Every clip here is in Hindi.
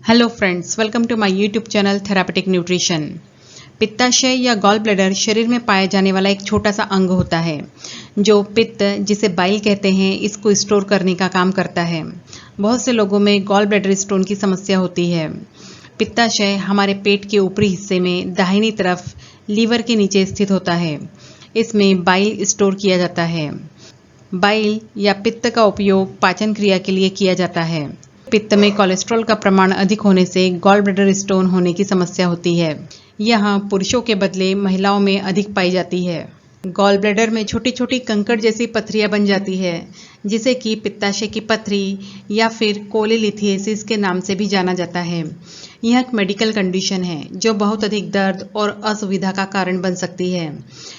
Hello friends, welcome to my YouTube channel therapeutic nutrition. पित्ताशय या गॉल ब्लैडर शरीर में पाया जाने वाला एक छोटा सा अंग होता है जो पित्त, जिसे बाइल कहते हैं, इसको स्टोर करने का काम करता है। बहुत से लोगों में गॉल ब्लैडर स्टोन की समस्या होती है। पित्ताशय हमारे पेट के ऊपरी हिस्से में दाहिनी तरफ लीवर के नीचे स्थित होता है। इसमें बाइल स्टोर किया जाता है। बाइल या पित्त का उपयोग पाचन क्रिया के लिए किया जाता है। पित्त में कोलेस्ट्रॉल का प्रमाण अधिक होने से गॉल ब्लैडर स्टोन होने की समस्या होती है। यह पुरुषों के बदले महिलाओं में अधिक पाई जाती है। गॉल ब्लैडर में छोटी छोटी कंकड़ जैसी पथरियां बन जाती है, जिसे कि पित्ताशय की पथरी या फिर कोलेलिथिएसिस के नाम से भी जाना जाता है। यह एक मेडिकल कंडीशन है जो बहुत अधिक दर्द और असुविधा का कारण बन सकती है।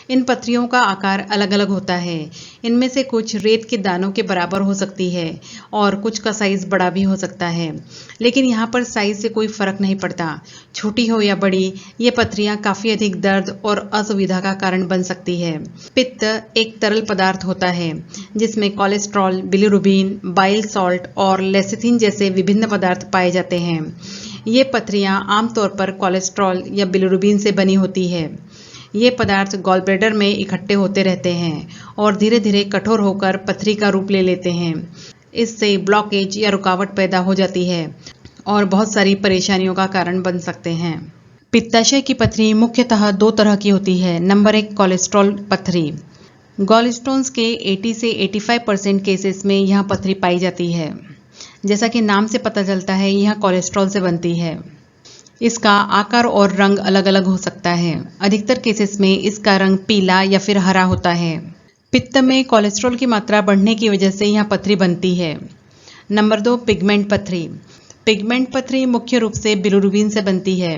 इन पथरियों का आकार अलग अलग होता है। इनमें से कुछ रेत के दानों के बराबर हो सकती है और कुछ का साइज बड़ा भी हो सकता है, लेकिन यहाँ पर साइज से कोई फर्क नहीं पड़ता। छोटी हो या बड़ी, ये पथरियां काफी अधिक दर्द और असुविधा का कारण बन सकती है। पित्त एक तरल पदार्थ होता है जिसमें कोलेस्ट्रॉल, बिलिरुबिन, बाइल सॉल्ट और लेसिथिन जैसे विभिन्न पदार्थ पाए जाते हैं। ये पथरियां आमतौर पर कोलेस्ट्रॉल या बिलिरुबिन से बनी होती है। ये पदार्थ गॉल ब्लैडर में इकट्ठे होते रहते हैं और धीरे धीरे कठोर होकर पथरी का रूप ले लेते हैं। इससे ब्लॉकेज या रुकावट पैदा हो जाती है और बहुत सारी परेशानियों का कारण बन सकते हैं। पित्ताशय की पथरी मुख्यतः दो तरह की होती है। नंबर 1, कोलेस्ट्रॉल पथरी। गॉल स्टोन्स के 80 से 85% केसेस में यह पथरी पाई जाती है। जैसा कि नाम से पता चलता है, यह कोलेस्ट्रॉल से बनती है। इसका आकार और रंग अलग अलग हो सकता है। अधिकतर केसेस में इसका रंग पीला या फिर हरा होता है। पित्त में कोलेस्ट्रॉल की मात्रा बढ़ने की वजह से यह पथरी बनती है। नंबर 2, पिगमेंट पथरी। पिगमेंट पथरी मुख्य रूप से बिलिरुबिन से बनती है।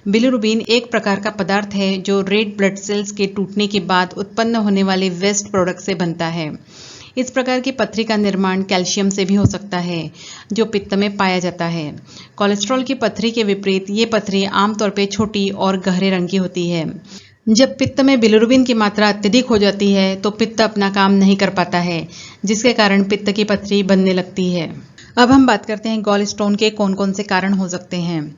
बिलिरुबिन एक प्रकार का पदार्थ है जो रेड ब्लड सेल्स के टूटने के बाद उत्पन्न होने वाले वेस्ट प्रोडक्ट से बनता है। इस प्रकार की पथरी का निर्माण कैल्शियम से भी हो सकता है, जो पित्त में पाया जाता है। कोलेस्ट्रॉल की पथरी के विपरीत ये पथरी आमतौर पर छोटी और गहरे रंग की होती है। जब पित्त में बिलिरुबिन की मात्रा अत्यधिक हो जाती है तो पित्त अपना काम नहीं कर पाता है, जिसके कारण पित्त की पथरी बनने लगती है। अब हम बात करते हैं गॉल स्टोन के कौन कौन से कारण हो सकते हैं।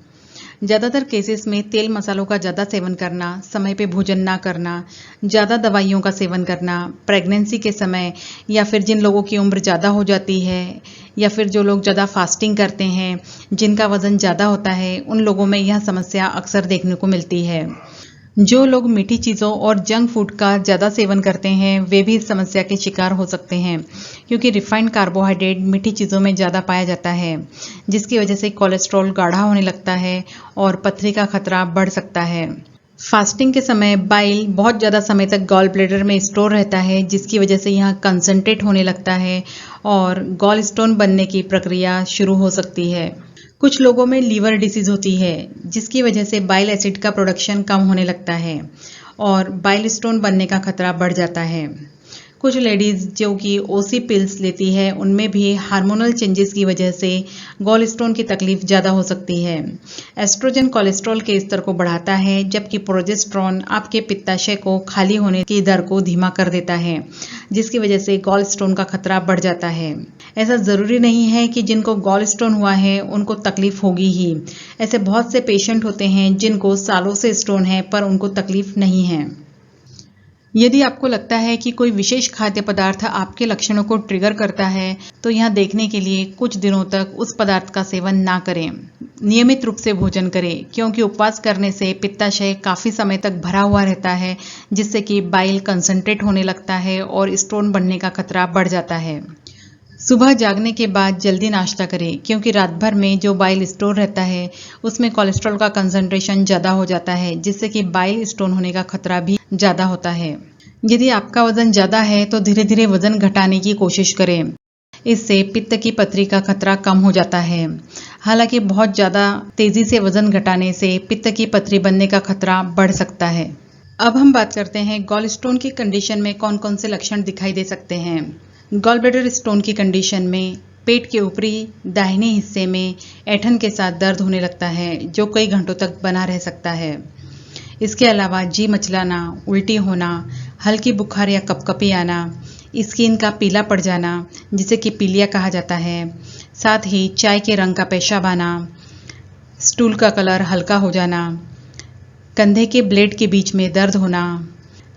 ज़्यादातर केसेस में तेल मसालों का ज़्यादा सेवन करना, समय पे भोजन ना करना, ज़्यादा दवाइयों का सेवन करना, प्रेगनेंसी के समय, या फिर जिन लोगों की उम्र ज़्यादा हो जाती है, या फिर जो लोग ज़्यादा फास्टिंग करते हैं, जिनका वज़न ज़्यादा होता है, उन लोगों में यह समस्या अक्सर देखने को मिलती है। जो लोग मीठी चीज़ों और जंक फूड का ज़्यादा सेवन करते हैं, वे भी इस समस्या के शिकार हो सकते हैं, क्योंकि रिफाइंड कार्बोहाइड्रेट मीठी चीज़ों में ज़्यादा पाया जाता है, जिसकी वजह से कोलेस्ट्रॉल गाढ़ा होने लगता है और पथरी का खतरा बढ़ सकता है। फास्टिंग के समय बाइल बहुत ज़्यादा समय तक गॉल ब्लैडर में स्टोर रहता है, जिसकी वजह से यह कंसंट्रेट होने लगता है और गॉल स्टोन बनने की प्रक्रिया शुरू हो सकती है। कुछ लोगों में लीवर डिसीज होती है, जिसकी वजह से बाइल एसिड का प्रोडक्शन कम होने लगता है और बाइल स्टोन बनने का खतरा बढ़ जाता है। कुछ लेडीज़ जो कि ओसी पिल्स लेती है, उनमें भी हार्मोनल चेंजेस की वजह से गॉल स्टोन की तकलीफ ज़्यादा हो सकती है। एस्ट्रोजन कोलेस्ट्रॉल के स्तर को बढ़ाता है, जबकि प्रोजेस्टेरॉन आपके पित्ताशय को खाली होने की दर को धीमा कर देता है, जिसकी वजह से गॉल स्टोन का खतरा बढ़ जाता है। ऐसा ज़रूरी नहीं है कि जिनको गॉल स्टोन हुआ है उनको तकलीफ होगी ही। ऐसे बहुत से पेशेंट होते हैं जिनको सालों से स्टोन है पर उनको तकलीफ नहीं है। यदि आपको लगता है कि कोई विशेष खाद्य पदार्थ आपके लक्षणों को ट्रिगर करता है, तो यह देखने के लिए कुछ दिनों तक उस पदार्थ का सेवन ना करें। नियमित रूप से भोजन करें, क्योंकि उपवास करने से पित्ताशय काफ़ी समय तक भरा हुआ रहता है, जिससे कि बाइल कंसंट्रेट होने लगता है और स्टोन बनने का खतरा बढ़ जाता है। सुबह जागने के बाद जल्दी नाश्ता करें, क्योंकि रात भर में जो बाइल स्टोर रहता है उसमें कोलेस्ट्रॉल का कंसंट्रेशन ज़्यादा हो जाता है, जिससे कि बाइल स्टोन होने का खतरा भी ज़्यादा होता है। यदि आपका वज़न ज़्यादा है तो धीरे धीरे वज़न घटाने की कोशिश करें। इससे पित्त की पथरी का खतरा कम हो जाता है। हालांकि बहुत ज़्यादा तेज़ी से वज़न घटाने से पित्त की पथरी बनने का खतरा बढ़ सकता है। अब हम बात करते हैं गॉल स्टोन की कंडीशन में कौन कौन से लक्षण दिखाई दे सकते हैं। गॉल ब्लैडर स्टोन की कंडीशन में पेट के ऊपरी दाहिने हिस्से में ऐंठन के साथ दर्द होने लगता है, जो कई घंटों तक बना रह सकता है। इसके अलावा जी मचलाना, उल्टी होना, हल्की बुखार या कपकपी आना, स्किन का पीला पड़ जाना, जिसे कि पीलिया कहा जाता है, साथ ही चाय के रंग का पेशाब आना, स्टूल का कलर हल्का हो जाना, कंधे के ब्लेड के बीच में दर्द होना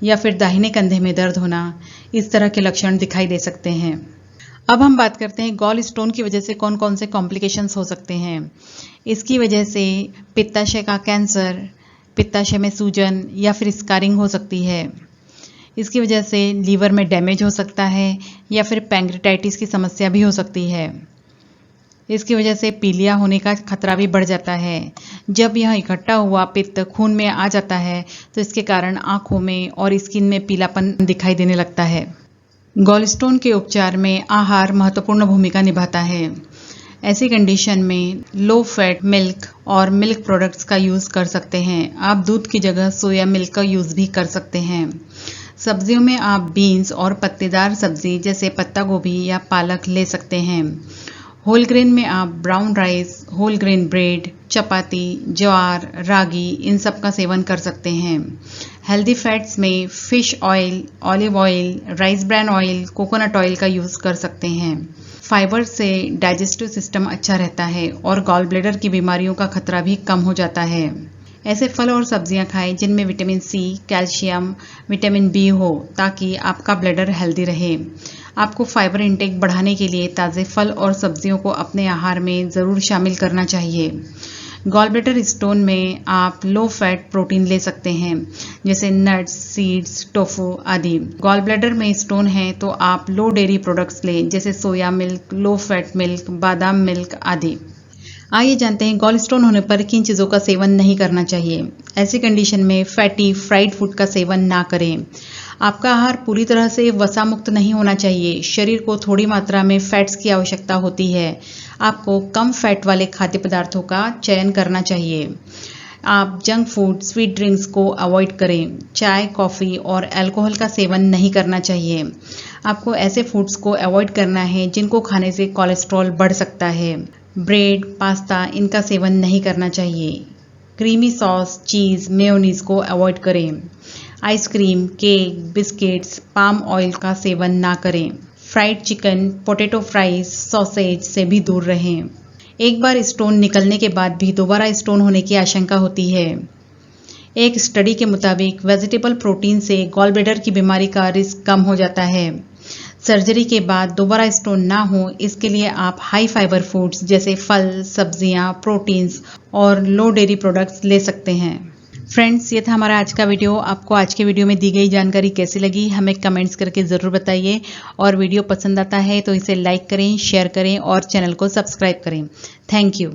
या फिर दाहिने कंधे में दर्द होना, इस तरह के लक्षण दिखाई दे सकते हैं। अब हम बात करते हैं गॉल स्टोन की वजह से कौन कौन से कॉम्प्लिकेशंस हो सकते हैं। इसकी वजह से पित्ताशय का कैंसर, पित्ताशय में सूजन या फिर स्कारिंग हो सकती है। इसकी वजह से लीवर में डैमेज हो सकता है या फिर पैंक्रेटाइटिस की समस्या भी हो सकती है। इसकी वजह से पीलिया होने का खतरा भी बढ़ जाता है। जब यह इकट्ठा हुआ पित्त खून में आ जाता है तो इसके कारण आंखों में और स्किन में पीलापन दिखाई देने लगता है। गॉलस्टोन के उपचार में आहार महत्वपूर्ण भूमिका निभाता है। ऐसी कंडीशन में लो फैट मिल्क और मिल्क प्रोडक्ट्स का यूज़ कर सकते हैं। आप दूध की जगह सोया मिल्क का यूज़ भी कर सकते हैं। सब्जियों में आप बीन्स और पत्तेदार सब्जी जैसे पत्ता गोभी या पालक ले सकते हैं। होल ग्रेन में आप brown rice, whole grain bread, chapati, jowar, ragi, इन सब का सेवन कर सकते हैं। हेल्दी फैट्स में fish oil, olive oil, rice bran oil, coconut oil का यूज़ कर सकते हैं। फाइबर से डाइजेस्टिव सिस्टम अच्छा रहता है और गॉल ब्लैडर की बीमारियों का खतरा भी कम हो जाता है। ऐसे फल और सब्जियां खाएं जिनमें vitamin C, calcium, vitamin B हो ताकि आपका ब्लैडर हेल्दी रहे। आपको फाइबर इंटेक बढ़ाने के लिए ताज़े फल और सब्जियों को अपने आहार में ज़रूर शामिल करना चाहिए। गॉल ब्लैडर स्टोन में आप लो फैट प्रोटीन ले सकते हैं जैसे नट्स, सीड्स, टोफू आदि। गॉल ब्लैडर में स्टोन है तो आप लो डेयरी प्रोडक्ट्स लें जैसे soya milk, low fat milk, बादाम मिल्क आदि। आइए जानते हैं गॉल स्टोन होने पर किन चीज़ों का सेवन नहीं करना चाहिए। ऐसी कंडीशन में फैटी फ्राइड फूड का सेवन ना करें। आपका आहार पूरी तरह से वसा मुक्त नहीं होना चाहिए। शरीर को थोड़ी मात्रा में फैट्स की आवश्यकता होती है। आपको कम फैट वाले खाद्य पदार्थों का चयन करना चाहिए। आप जंक फूड, स्वीट ड्रिंक्स को अवॉइड करें। चाय, कॉफ़ी और अल्कोहल का सेवन नहीं करना चाहिए। आपको ऐसे फूड्स को अवॉइड करना है जिनको खाने से कोलेस्ट्रॉल बढ़ सकता है। ब्रेड, पास्ता, इनका सेवन नहीं करना चाहिए। क्रीमी सॉस, चीज़, मेयोनीज को अवॉइड करें। Ice cream, cake, biscuits, palm oil का सेवन ना करें। Fried chicken, potato fries, sausage से भी दूर रहें। एक बार स्टोन निकलने के बाद भी दोबारा स्टोन होने की आशंका होती है। एक स्टडी के मुताबिक वेजिटेबल प्रोटीन से गॉल ब्लैडर की बीमारी का रिस्क कम हो जाता है। सर्जरी के बाद दोबारा स्टोन ना हो इसके लिए आप हाई फाइबर फूड्स जैसे फल, सब्जियां, प्रोटीन्स और लो डेयरी प्रोडक्ट्स ले सकते हैं। फ्रेंड्स, ये था हमारा आज का वीडियो। आपको आज के वीडियो में दी गई जानकारी कैसी लगी हमें कमेंट्स करके ज़रूर बताइए और वीडियो पसंद आता है तो इसे लाइक करें, शेयर करें और चैनल को सब्सक्राइब करें। Thank you.